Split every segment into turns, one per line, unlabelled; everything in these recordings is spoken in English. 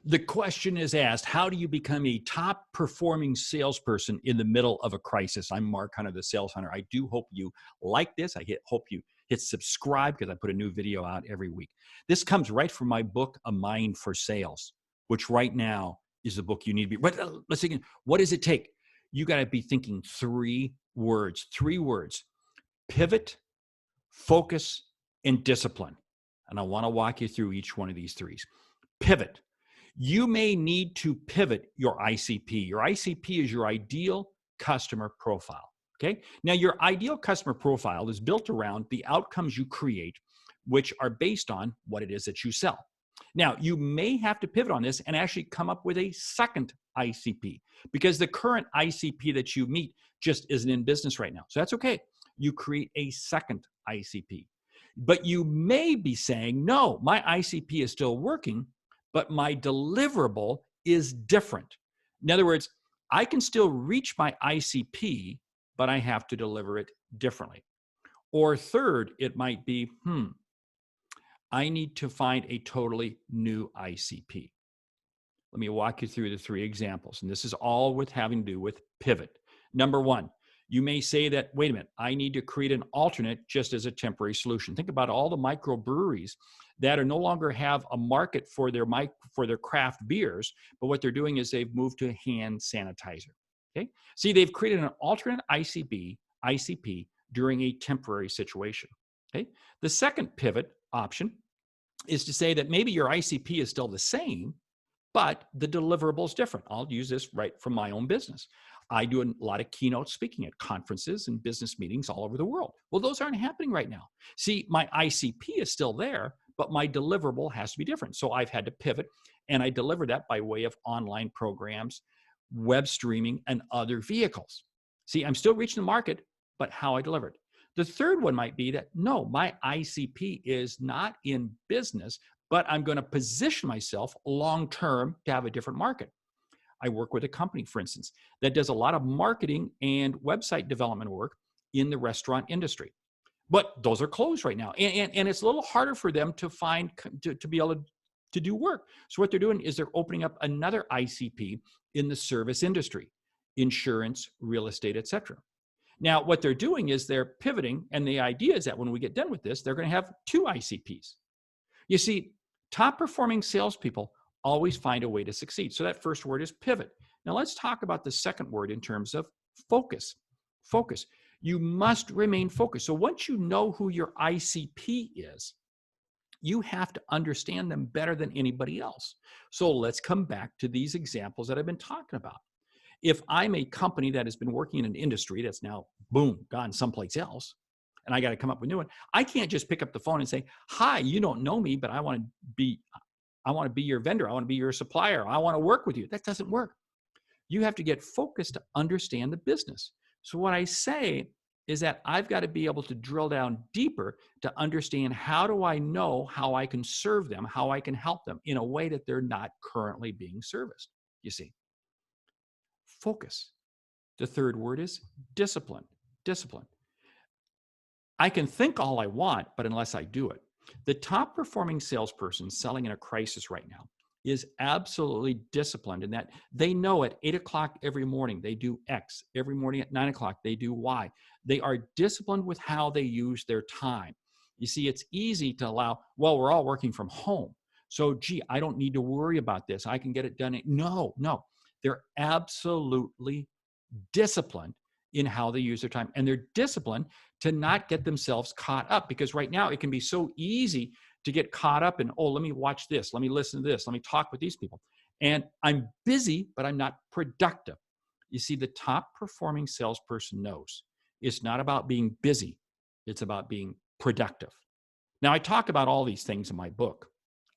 The question is asked, how do you become a top performing salesperson in the middle of a crisis? I'm Mark Hunter, the Sales Hunter. I do hope you like this. Hope you hit subscribe because I put a new video out every week. This comes right from my book, A Mind for Sales, which right now is the book you need to be. But let's think, what does it take? You got to be thinking three words, pivot, focus, and discipline. And I want to walk you through each one of these threes. Pivot. You may need to pivot your ICP. Your ICP is your ideal customer profile. Okay. Now, your ideal customer profile is built around the outcomes you create, which are based on what it is that you sell. Now, you may have to pivot on this and actually come up with a second ICP because the current ICP that you meet just isn't in business right now. So that's okay. You create a second ICP. But you may be saying, no, my ICP is still working, but my deliverable is different. In other words, I can still reach my ICP, but I have to deliver it differently. Or third, it might be, I need to find a totally new ICP. Let me walk you through the three examples. And this is all with having to do with pivot. Number one, you may say that, wait a minute, I need to create an alternate just as a temporary solution. Think about all the microbreweries that are no longer have a market for their craft beers, but what they're doing is they've moved to hand sanitizer. Okay, see, they've created an alternate ICP during a temporary situation. Okay, the second pivot option is to say that maybe your ICP is still the same, but the deliverable is different. I'll use this right from my own business. I do a lot of keynote speaking at conferences and business meetings all over the world. Well, those aren't happening right now. See, my ICP is still there, but my deliverable has to be different. So I've had to pivot, and I deliver that by way of online programs, web streaming, and other vehicles. See, I'm still reaching the market, but how I deliver it. The third one might be that, no, my ICP is not in business, but I'm going to position myself long-term to have a different market. I work with a company, for instance, that does a lot of marketing and website development work in the restaurant industry. But those are closed right now. And it's a little harder for them to find, to be able to do work. So what they're doing is they're opening up another ICP in the service industry, insurance, real estate, etc. Now, what they're doing is they're pivoting. And the idea is that when we get done with this, they're going to have two ICPs. You see, top performing salespeople always find a way to succeed. So that first word is pivot. Now let's talk about the second word in terms of focus. Focus. You must remain focused. So once you know who your ICP is, you have to understand them better than anybody else. So let's come back to these examples that I've been talking about. If I'm a company that has been working in an industry that's now, boom, gone someplace else, and I got to come up with a new one, I can't just pick up the phone and say, hi, you don't know me, but I want to be your vendor. I want to be your supplier. I want to work with you. That doesn't work. You have to get focused to understand the business. So what I say is that I've got to be able to drill down deeper to understand how do I know how I can serve them, how I can help them in a way that they're not currently being serviced. You see, focus. The third word is discipline. Discipline. I can think all I want, but unless I do it. The top performing salesperson selling in a crisis right now is absolutely disciplined in that they know at 8 o'clock every morning they do X, every morning at 9 o'clock they do Y. They are disciplined with how they use their time. You see, it's easy to allow, well, we're all working from home, so gee, I don't need to worry about this. I can get it done. No. They're absolutely disciplined in how they use their time. And they're disciplined to not get themselves caught up, because right now it can be so easy to get caught up in, oh, let me watch this, let me listen to this, let me talk with these people. And I'm busy, but I'm not productive. You see, the top performing salesperson knows it's not about being busy, it's about being productive. Now, I talk about all these things in my book,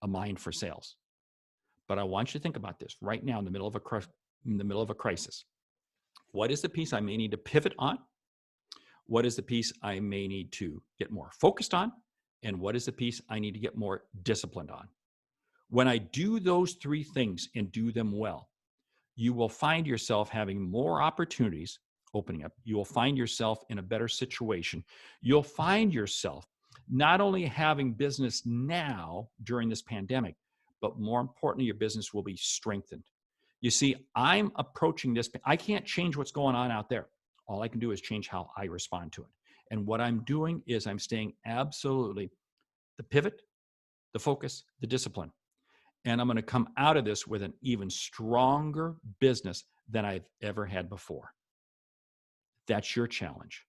A Mind for Sales. But I want you to think about this right now in the middle of a crisis. What is the piece I may need to pivot on? What is the piece I may need to get more focused on? And what is the piece I need to get more disciplined on? When I do those three things and do them well, you will find yourself having more opportunities opening up. You will find yourself in a better situation. You'll find yourself not only having business now during this pandemic, but more importantly, your business will be strengthened. You see, I'm approaching this. I can't change what's going on out there. All I can do is change how I respond to it. And what I'm doing is I'm staying absolutely the pivot, the focus, the discipline. And I'm going to come out of this with an even stronger business than I've ever had before. That's your challenge.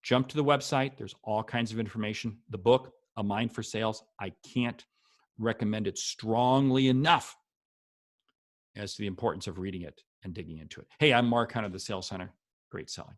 Jump to the website. There's all kinds of information. The book, A Mind for Sales, I can't recommend it strongly enough as to the importance of reading it and digging into it. Hey, I'm Mark Hunter, the Sales Hunter. Great selling.